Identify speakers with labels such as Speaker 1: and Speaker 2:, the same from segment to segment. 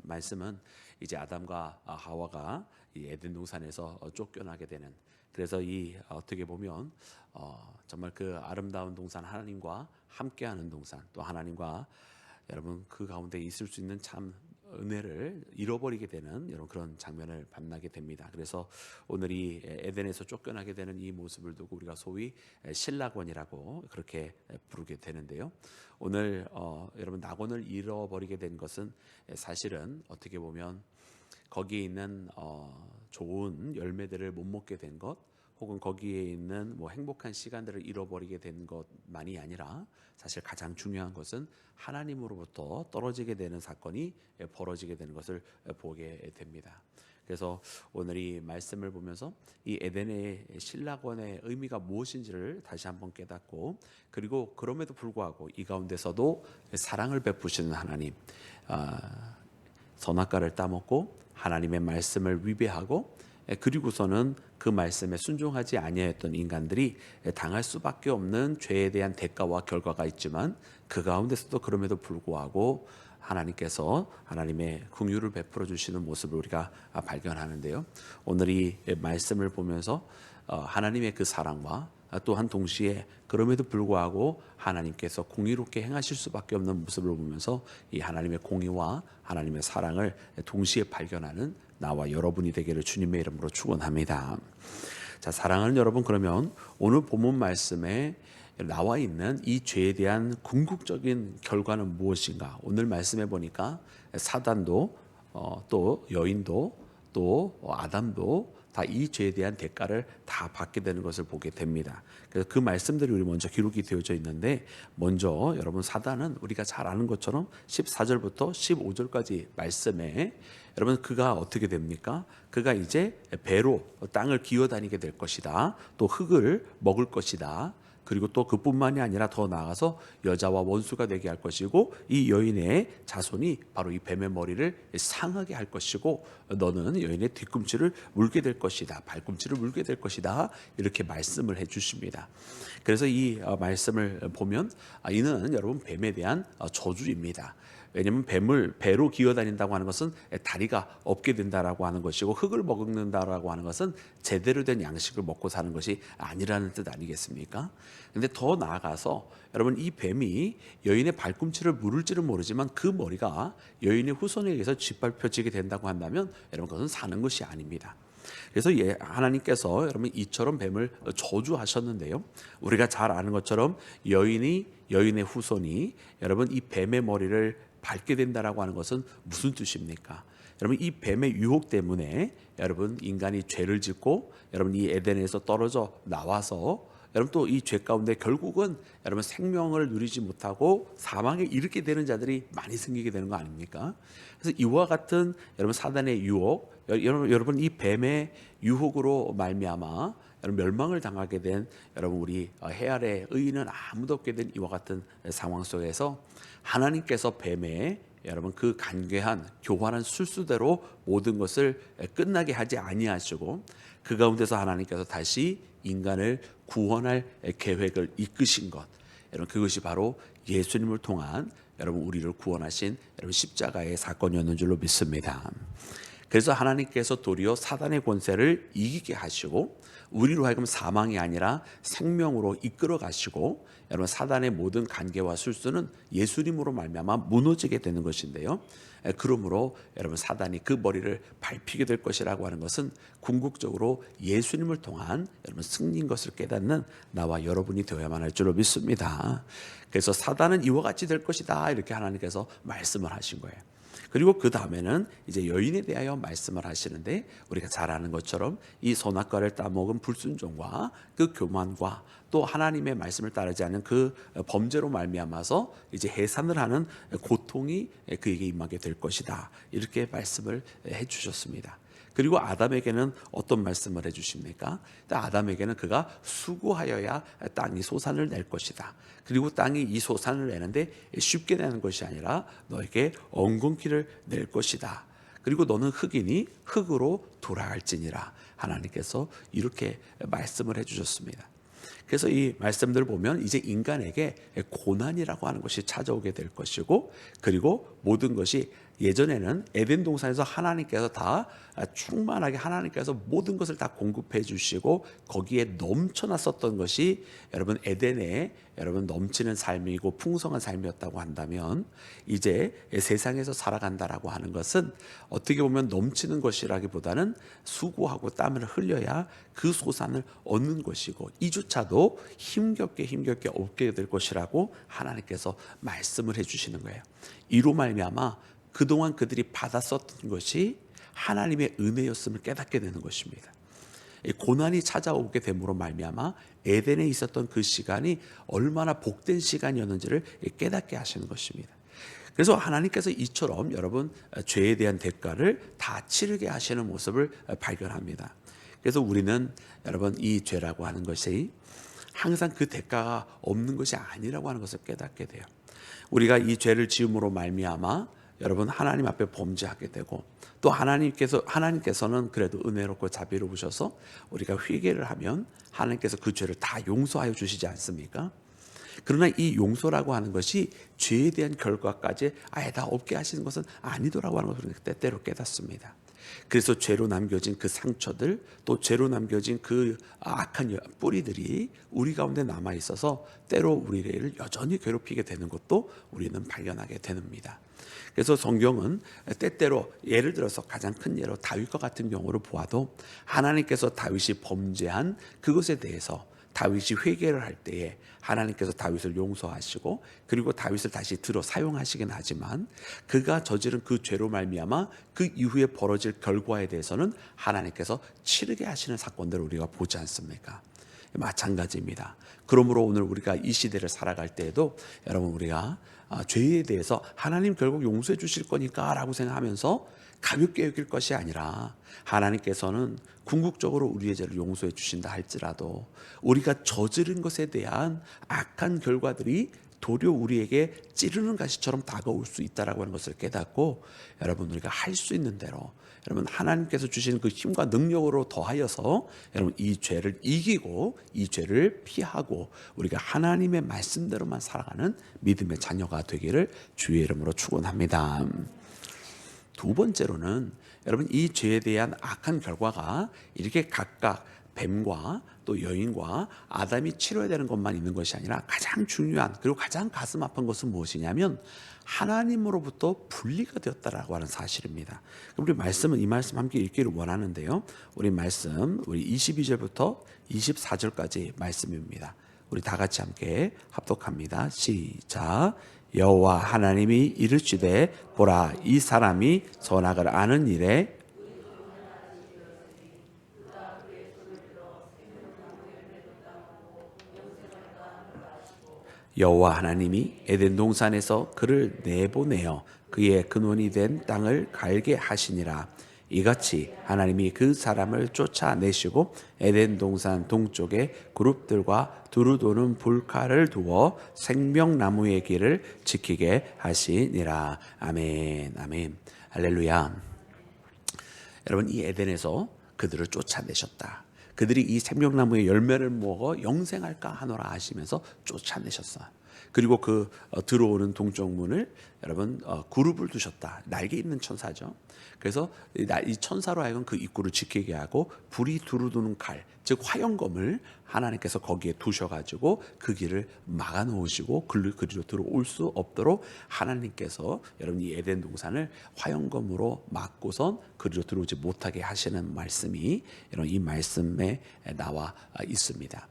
Speaker 1: 말씀은 이제 아담과 하와가 이 에덴 동산에서 쫓겨나게 되는, 그래서 이 어떻게 보면 정말 그 아름다운 동산, 하나님과 함께하는 동산, 또 하나님과 여러분 그 가운데 있을 수 있는 참 은혜를 잃어버리게 되는 이런 그런 장면을 만나게 됩니다. 그래서 오늘 이 에덴에서 쫓겨나게 되는 이 모습을 두고 우리가 소위 신락원이라고 그렇게 부르게 되는데요. 오늘 여러분 낙원을 잃어버리게 된 것은 사실은 어떻게 보면 거기에 있는 좋은 열매들을 못 먹게 된 것, 혹은 거기에 있는 뭐 행복한 시간들을 잃어버리게 된 것만이 아니라 사실 가장 중요한 것은 하나님으로부터 떨어지게 되는 사건이 벌어지게 되는 것을 보게 됩니다. 그래서 오늘 이 말씀을 보면서 이 에덴의 신락원의 의미가 무엇인지를 다시 한번 깨닫고, 그리고 그럼에도 불구하고 이 가운데서도 사랑을 베푸시는 하나님, 선악과를 따먹고 하나님의 말씀을 위배하고 그리고서는 그 말씀에 순종하지 아니하였던 인간들이 당할 수밖에 없는 죄에 대한 대가와 결과가 있지만, 그 가운데서도 그럼에도 불구하고 하나님께서 하나님의 긍휼을 베풀어 주시는 모습을 우리가 발견하는데요. 오늘 이 말씀을 보면서 하나님의 그 사랑과 또한 동시에 그럼에도 불구하고 하나님께서 공의롭게 행하실 수밖에 없는 모습을 보면서 이 하나님의 공의와 하나님의 사랑을 동시에 발견하는 나와 여러분이 되기를 주님의 이름으로 축원합니다. 자, 사랑하는 여러분, 그러면 오늘 본문 말씀에 나와 있는 이 죄에 대한 궁극적인 결과는 무엇인가? 오늘 말씀해 보니까 사단도 또 여인도 또 아담도 다 이 죄에 대한 대가를 다 받게 되는 것을 보게 됩니다. 그래서 그 말씀들이 우리 먼저 기록이 되어져 있는데, 먼저 여러분 사단은 우리가 잘 아는 것처럼 14절부터 15절까지 말씀에 여러분 그가 어떻게 됩니까? 그가 이제 배로 땅을 기어다니게 될 것이다. 또 흙을 먹을 것이다. 그리고 또 그뿐만이 아니라 더 나아가서 여자와 원수가 되게 할 것이고, 이 여인의 자손이 바로 이 뱀의 머리를 상하게 할 것이고, 너는 여인의 뒤꿈치를 물게 될 것이다, 발꿈치를 물게 될 것이다, 이렇게 말씀을 해 주십니다. 그래서 이 말씀을 보면 이는 여러분 뱀에 대한 저주입니다. 왜냐하면 배로 기어다닌다고 하는 것은 다리가 없게 된다라고 하는 것이고, 흙을 먹는다라고 하는 것은 제대로 된 양식을 먹고 사는 것이 아니라는 뜻 아니겠습니까? 근데 더 나아가서 여러분 이 뱀이 여인의 발꿈치를 물을지는 모르지만 그 머리가 여인의 후손에 의해서 짓밟혀지게 된다고 한다면 여러분 그것은 사는 것이 아닙니다. 그래서 하나님께서 여러분 이처럼 뱀을 저주하셨는데요. 우리가 잘 아는 것처럼 여인의 후손이 여러분 이 뱀의 머리를 밟게 된다라고 하는 것은 무슨 뜻입니까? 여러분 이 뱀의 유혹 때문에 여러분 인간이 죄를 짓고 여러분 이 에덴에서 떨어져 나와서 여러분 또 이 죄 가운데 결국은 여러분 생명을 누리지 못하고 사망에 이르게 되는 자들이 많이 생기게 되는 거 아닙니까? 그래서 이와 같은 여러분 사단의 유혹, 여러분 이 뱀의 유혹으로 말미암아 여러분 멸망을 당하게 된 여러분 우리 해 아래 의인은 아무도 없게 된 이와 같은 상황 속에서 하나님께서 뱀의 여러분 그 간괴한 교활한 술수대로 모든 것을 끝나게 하지 아니하시고, 그 가운데서 하나님께서 다시 인간을 구원할 계획을 이끄신 것, 여러분 그것이 바로 예수님을 통한 여러분 우리를 구원하신 여러분 십자가의 사건이었는 줄로 믿습니다. 그래서 하나님께서 도리어 사단의 권세를 이기게 하시고 우리로 하여금 사망이 아니라 생명으로 이끌어 가시고, 여러분 사단의 모든 간계와 술수는 예수님으로 말미암아 무너지게 되는 것인데요. 그러므로 여러분 사단이 그 머리를 밟히게 될 것이라고 하는 것은 궁극적으로 예수님을 통한 여러분 승리인 것을 깨닫는 나와 여러분이 되어야만 할 줄로 믿습니다. 그래서 사단은 이와 같이 될 것이다, 이렇게 하나님께서 말씀을 하신 거예요. 그리고 그 다음에는 이제 여인에 대하여 말씀을 하시는데, 우리가 잘 아는 것처럼 이 선악과를 따먹은 불순종과 그 교만과 또 하나님의 말씀을 따르지 않는 그 범죄로 말미암아서 이제 해산을 하는 고통이 그에게 임하게 될 것이다, 이렇게 말씀을 해 주셨습니다. 그리고 아담에게는 어떤 말씀을 해 주십니까? 아담에게는 그가 수고하여야 땅이 소산을 낼 것이다. 그리고 땅이 이 소산을 내는데 쉽게 내는 것이 아니라 너에게 엉겅퀴를 낼 것이다. 그리고 너는 흙이니 흙으로 돌아갈지니라. 하나님께서 이렇게 말씀을 해 주셨습니다. 그래서 이 말씀들을 보면 이제 인간에게 고난이라고 하는 것이 찾아오게 될 것이고, 그리고 모든 것이 예전에는 에덴 동산에서 하나님께서 다 충만하게 하나님께서 모든 것을 다 공급해 주시고 거기에 넘쳐났었던 것이 여러분 에덴의 여러분 넘치는 삶이고 풍성한 삶이었다고 한다면, 이제 세상에서 살아간다라고 하는 것은 어떻게 보면 넘치는 것이라기보다는 수고하고 땀을 흘려야 그 소산을 얻는 것이고, 이조차도 힘겹게 얻게 될 것이라고 하나님께서 말씀을 해주시는 거예요. 이로 말미암아 그동안 그들이 받았었던 것이 하나님의 은혜였음을 깨닫게 되는 것입니다. 고난이 찾아오게 됨으로 말미암아 에덴에 있었던 그 시간이 얼마나 복된 시간이었는지를 깨닫게 하시는 것입니다. 그래서 하나님께서 이처럼 여러분 죄에 대한 대가를 다 치르게 하시는 모습을 발견합니다. 그래서 우리는 여러분 이 죄라고 하는 것이 항상 그 대가가 없는 것이 아니라고 하는 것을 깨닫게 돼요. 우리가 이 죄를 지음으로 말미암아 여러분 하나님 앞에 범죄하게 되고, 또 하나님께서는 그래도 은혜롭고 자비로우셔서 우리가 회개를 하면 하나님께서 그 죄를 다 용서하여 주시지 않습니까? 그러나 이 용서라고 하는 것이 죄에 대한 결과까지 아예 다 없게 하시는 것은 아니더라고 하는 것을 때때로 깨닫습니다. 그래서 죄로 남겨진 그 상처들, 또 죄로 남겨진 그 악한 뿌리들이 우리 가운데 남아 있어서 때로 우리를 여전히 괴롭히게 되는 것도 우리는 발견하게 됩니다. 그래서 성경은 때때로 예를 들어서 가장 큰 예로 다윗과 같은 경우를 보아도 하나님께서 다윗이 범죄한 그것에 대해서 다윗이 회개를 할 때에 하나님께서 다윗을 용서하시고, 그리고 다윗을 다시 들어 사용하시긴 하지만 그가 저지른 그 죄로 말미암아 그 이후에 벌어질 결과에 대해서는 하나님께서 치르게 하시는 사건들을 우리가 보지 않습니까? 마찬가지입니다. 그러므로 오늘 우리가 이 시대를 살아갈 때에도 여러분 우리가 죄에 대해서 하나님 결국 용서해 주실 거니까 라고 생각하면서 가볍게 여길 것이 아니라, 하나님께서는 궁극적으로 우리의 죄를 용서해 주신다 할지라도 우리가 저지른 것에 대한 악한 결과들이 도리어 우리에게 찌르는 가시처럼 다가올 수 있다라고 하는 것을 깨닫고, 여러분 우리가 할 수 있는 대로 여러분 하나님께서 주시는 그 힘과 능력으로 더하여서 여러분 이 죄를 이기고 이 죄를 피하고 우리가 하나님의 말씀대로만 살아가는 믿음의 자녀가 되기를 주의 이름으로 축원합니다. 두 번째로는 여러분 이 죄에 대한 악한 결과가 이렇게 각각 뱀과 또 여인과 아담이 치러야 되는 것만 있는 것이 아니라 가장 중요한 그리고 가장 가슴 아픈 것은 무엇이냐면 하나님으로부터 분리가 되었다라고 하는 사실입니다. 우리 말씀은 이 말씀 함께 읽기를 원하는데요. 우리 말씀 우리 22절부터 24절까지 말씀입니다. 우리 다 같이 함께 합독합니다. 시작. 여호와 하나님이 이르시되 보라 이 사람이 선악을 아는 일에 여호와 하나님이 에덴 동산에서 그를 내보내어 그의 근원이 된 땅을 갈게 하시니라. 이같이 하나님이 그 사람을 쫓아내시고 에덴 동산 동쪽에 그룹들과 두루 도는 불칼을 두어 생명나무의 길을 지키게 하시니라. 아멘, 아멘, 할렐루야. 여러분 이 에덴에서 그들을 쫓아내셨다. 그들이 이 생명나무의 열매를 먹어 영생할까 하노라 하시면서 쫓아내셨어요. 그리고 그 들어오는 동쪽 문을 여러분 그룹을 두셨다. 날개 있는 천사죠. 그래서 이 천사로 하여금 그 입구를 지키게 하고 불이 두루두는 칼, 즉 화영검을 하나님께서 거기에 두셔가지고 그 길을 막아 놓으시고 그리로 들어올 수 없도록 하나님께서 여러분 이 에덴 동산을 화영검으로 막고선 그리로 들어오지 못하게 하시는 말씀이 이런 이 말씀에 나와 있습니다.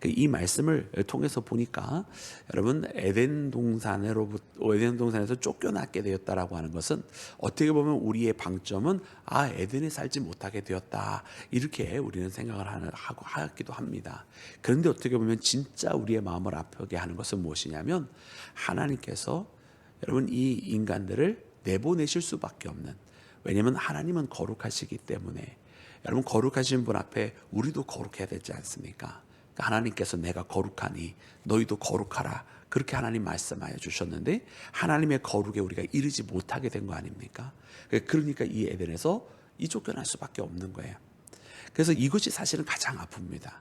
Speaker 1: 이 말씀을 통해서 보니까 여러분 에덴 동산에서 쫓겨나게 되었다라고 하는 것은 어떻게 보면 우리의 방점은 에덴에 살지 못하게 되었다 이렇게 우리는 생각을 하기도 합니다. 그런데 어떻게 보면 진짜 우리의 마음을 아프게 하는 것은 무엇이냐면 하나님께서 여러분 이 인간들을 내보내실 수밖에 없는, 왜냐하면 하나님은 거룩하시기 때문에 여러분 거룩하신 분 앞에 우리도 거룩해야 되지 않습니까? 하나님께서 내가 거룩하니 너희도 거룩하라 그렇게 하나님 말씀하여 주셨는데 하나님의 거룩에 우리가 이르지 못하게 된 거 아닙니까? 그러니까 이 에덴에서 쫓겨날 수밖에 없는 거예요. 그래서 이것이 사실은 가장 아픕니다.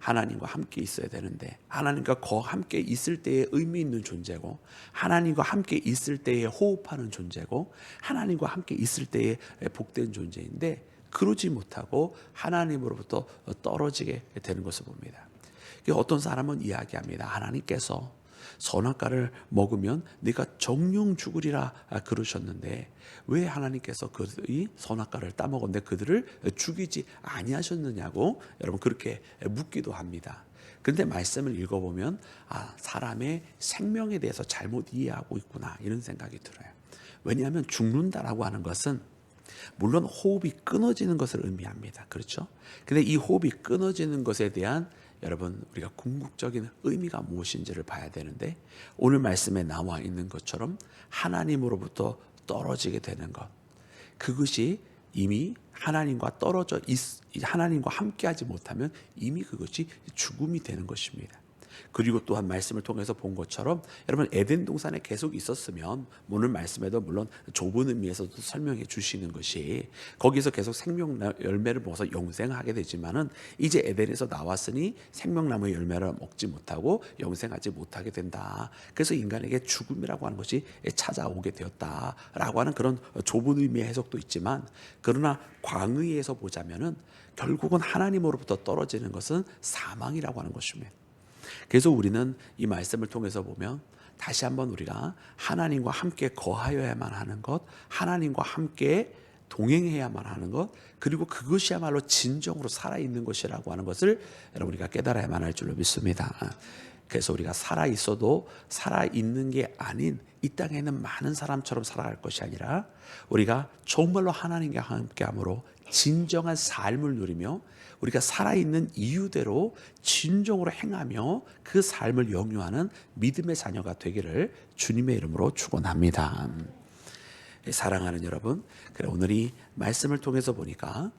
Speaker 1: 하나님과 함께 있어야 되는데, 하나님과 함께 있을 때에 의미 있는 존재고, 하나님과 함께 있을 때에 호흡하는 존재고, 하나님과 함께 있을 때에 복된 존재인데 그러지 못하고 하나님으로부터 떨어지게 되는 것을 봅니다. 어떤 사람은 이야기합니다. 하나님께서 선악과를 먹으면 네가 정령 죽으리라 그러셨는데 왜 하나님께서 그들이 선악과를 따먹었는데 그들을 죽이지 아니하셨느냐고 여러분 그렇게 묻기도 합니다. 그런데 말씀을 읽어보면 사람의 생명에 대해서 잘못 이해하고 있구나 이런 생각이 들어요. 왜냐하면 죽는다라고 하는 것은 물론 호흡이 끊어지는 것을 의미합니다. 그렇죠? 근데 이 호흡이 끊어지는 것에 대한 여러분 우리가 궁극적인 의미가 무엇인지를 봐야 되는데, 오늘 말씀에 나와 있는 것처럼 하나님으로부터 떨어지게 되는 것, 그것이 이미 하나님과 하나님과 함께하지 못하면 이미 그것이 죽음이 되는 것입니다. 그리고 또한 말씀을 통해서 본 것처럼 여러분 에덴 동산에 계속 있었으면, 오늘 말씀에도 물론 좁은 의미에서도 설명해 주시는 것이 거기서 계속 생명 열매를 먹어서 영생하게 되지만은 이제 에덴에서 나왔으니 생명나무의 열매를 먹지 못하고 영생하지 못하게 된다. 그래서 인간에게 죽음이라고 하는 것이 찾아오게 되었다라고 하는 그런 좁은 의미의 해석도 있지만, 그러나 광의에서 보자면은 결국은 하나님으로부터 떨어지는 것은 사망이라고 하는 것입니다. 그래서 우리는 이 말씀을 통해서 보면 다시 한번 우리가 하나님과 함께 거하여야만 하는 것, 하나님과 함께 동행해야만 하는 것, 그리고 그것이야말로 진정으로 살아있는 것이라고 하는 것을 여러분 우리가 깨달아야만 할 줄로 믿습니다. 그래서 우리가 살아있어도 살아있는 게 아닌 이 땅에 있는 많은 사람처럼 살아갈 것이 아니라 우리가 정말로 하나님과 함께함으로 진정한 삶을 누리며 우리가 살아있는 이유대로 진정으로 행하며 그 삶을 영유하는 믿음의 자녀가 되기를 주님의 이름으로 축원합니다. 사랑하는 여러분, 그래 오늘 이 말씀을 통해서 보니까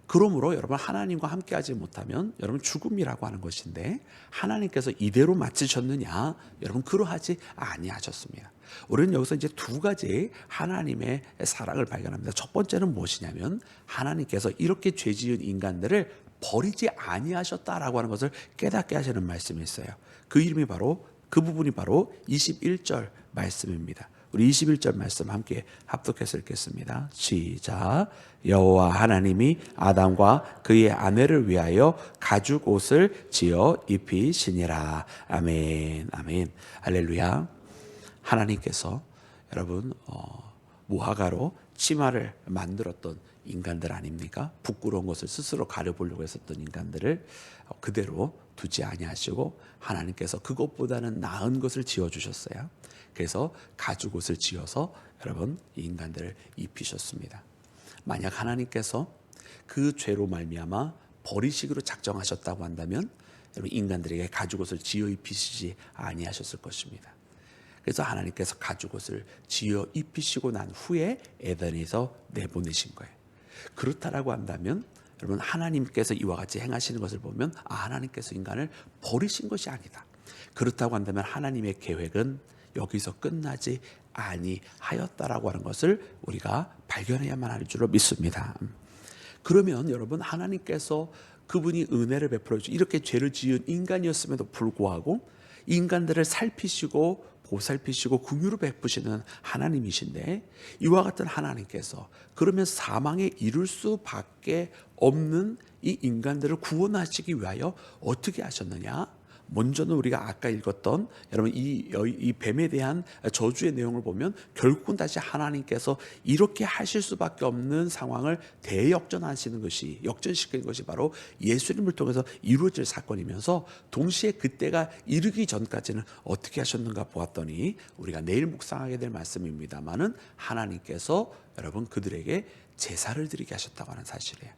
Speaker 1: 그러므로 여러분 하나님과 함께하지 못하면 여러분 죽음이라고 하는 것인데, 하나님께서 이대로 마치셨느냐? 여러분 그러하지 아니하셨습니다. 우리는 여기서 이제 두 가지 하나님의 사랑을 발견합니다. 첫 번째는 무엇이냐면 하나님께서 이렇게 죄지은 인간들을 버리지 아니하셨다라고 하는 것을 깨닫게 하시는 말씀이 있어요. 그 부분이 바로 21절 말씀입니다. 우리 21절 말씀 함께 합독해서 읽겠습니다. 시작. 여호와 하나님이 아담과 그의 아내를 위하여 가죽 옷을 지어 입히시니라. 아멘. 아멘. 할렐루야. 하나님께서 여러분 무화과로 치마를 만들었던 인간들 아닙니까? 부끄러운 것을 스스로 가려보려고 했었던 인간들을 그대로 두지 아니하시고 하나님께서 그것보다는 나은 것을 지어주셨어요. 그래서 가죽옷을 지어서 여러분 이 인간들을 입히셨습니다. 만약 하나님께서 그 죄로 말미암아 버리시기로 작정하셨다고 한다면 여러분 인간들에게 가죽옷을 지어 입히시지 아니하셨을 것입니다. 그래서 하나님께서 가죽옷을 지어 입히시고 난 후에 에덴에서 내보내신 거예요. 그렇다라고 한다면 여러분 하나님께서 이와 같이 행하시는 것을 보면 하나님께서 인간을 버리신 것이 아니다. 그렇다고 한다면 하나님의 계획은 여기서 끝나지 아니하였다라고 하는 것을 우리가 발견해야만 할 줄로 믿습니다. 그러면 여러분 하나님께서 그분이 은혜를 베풀어 주시고 이렇게 죄를 지은 인간이었음에도 불구하고 인간들을 살피시고 보살피시고 긍휼을 베푸시는 하나님이신데, 이와 같은 하나님께서 그러면 사망에 이를 수밖에 없는 이 인간들을 구원하시기 위하여 어떻게 하셨느냐? 먼저는 우리가 아까 읽었던 여러분 이 뱀에 대한 저주의 내용을 보면 결국은 다시 하나님께서 이렇게 하실 수밖에 없는 상황을 대역전하시는 것이, 역전시키는 것이 바로 예수님을 통해서 이루어질 사건이면서, 동시에 그때가 이르기 전까지는 어떻게 하셨는가 보았더니 우리가 내일 묵상하게 될 말씀입니다만은 하나님께서 여러분 그들에게 제사를 드리게 하셨다고 하는 사실이에요.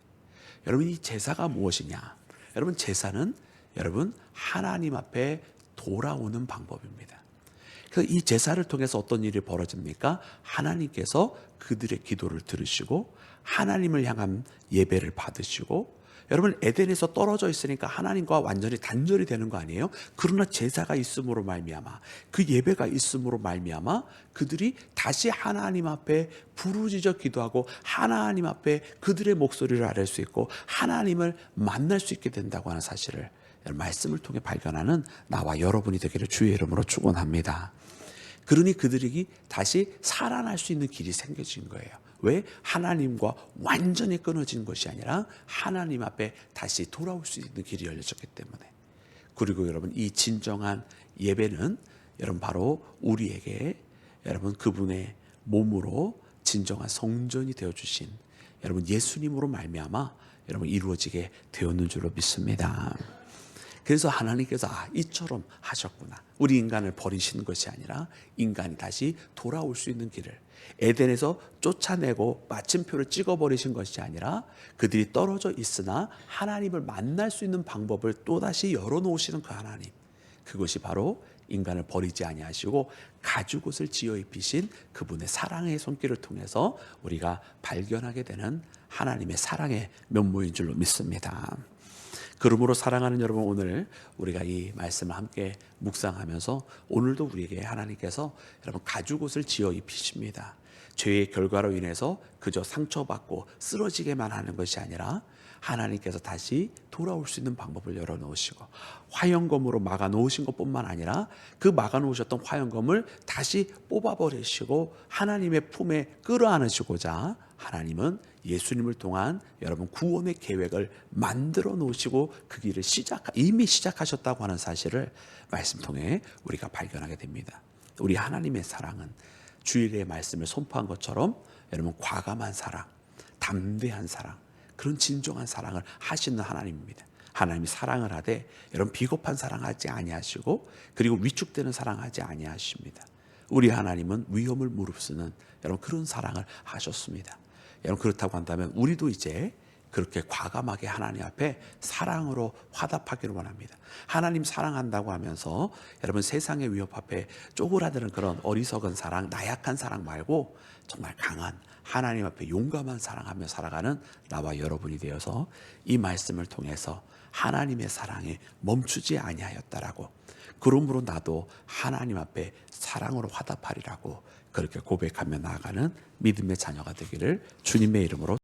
Speaker 1: 여러분 이 제사가 무엇이냐? 여러분 제사는 여러분 하나님 앞에 돌아오는 방법입니다. 그래서 이 제사를 통해서 어떤 일이 벌어집니까? 하나님께서 그들의 기도를 들으시고 하나님을 향한 예배를 받으시고, 여러분 에덴에서 떨어져 있으니까 하나님과 완전히 단절이 되는 거 아니에요? 그러나 제사가 있음으로 말미암아, 그 예배가 있음으로 말미암아 그들이 다시 하나님 앞에 부르짖어 기도하고 하나님 앞에 그들의 목소리를 아뢰 수 있고 하나님을 만날 수 있게 된다고 하는 사실을 말씀을 통해 발견하는 나와 여러분이 되기를 주의 이름으로 축원합니다. 그러니 그들에게 다시 살아날 수 있는 길이 생겨진 거예요. 왜? 하나님과 완전히 끊어진 것이 아니라 하나님 앞에 다시 돌아올 수 있는 길이 열려졌기 때문에. 그리고 여러분, 이 진정한 예배는 여러분 바로 우리에게 여러분 그분의 몸으로 진정한 성전이 되어 주신 여러분 예수님으로 말미암아 여러분 이루어지게 되었는 줄로 믿습니다. 그래서 하나님께서 이처럼 하셨구나. 우리 인간을 버리시는 것이 아니라 인간이 다시 돌아올 수 있는 길을 에덴에서 쫓아내고 마침표를 찍어버리신 것이 아니라 그들이 떨어져 있으나 하나님을 만날 수 있는 방법을 또다시 열어놓으시는 그 하나님. 그것이 바로 인간을 버리지 아니하시고 가죽옷을 지어 입히신 그분의 사랑의 손길을 통해서 우리가 발견하게 되는 하나님의 사랑의 면모인 줄로 믿습니다. 그러므로 사랑하는 여러분, 오늘 우리가 이 말씀을 함께 묵상하면서 오늘도 우리에게 하나님께서 여러분 가죽옷을 지어 입히십니다. 죄의 결과로 인해서 그저 상처받고 쓰러지게만 하는 것이 아니라 하나님께서 다시 돌아올 수 있는 방법을 열어놓으시고 화영검으로 막아놓으신 것뿐만 아니라 그 막아놓으셨던 화영검을 다시 뽑아버리시고 하나님의 품에 끌어안으시고자 하나님은 예수님을 통한 여러분 구원의 계획을 만들어 놓으시고 그 길을 이미 시작하셨다고 하는 사실을 말씀 통해 우리가 발견하게 됩니다. 우리 하나님의 사랑은 주일의 말씀을 선포한 것처럼 여러분 과감한 사랑, 담대한 사랑, 그런 진정한 사랑을 하시는 하나님입니다. 하나님이 사랑을 하되 여러분 비겁한 사랑하지 아니하시고 그리고 위축되는 사랑하지 아니하십니다. 우리 하나님은 위험을 무릅쓰는 여러분 그런 사랑을 하셨습니다. 여러분 그렇다고 한다면 우리도 이제 그렇게 과감하게 하나님 앞에 사랑으로 화답하기를 원합니다. 하나님 사랑한다고 하면서 여러분 세상의 위협 앞에 쪼그라드는 그런 어리석은 사랑, 나약한 사랑 말고 정말 강한 하나님 앞에 용감한 사랑하며 살아가는 나와 여러분이 되어서 이 말씀을 통해서 하나님의 사랑에 멈추지 아니하였다라고, 그러므로 나도 하나님 앞에 사랑으로 화답하리라고 그렇게 고백하며 나아가는 믿음의 자녀가 되기를 주님의 이름으로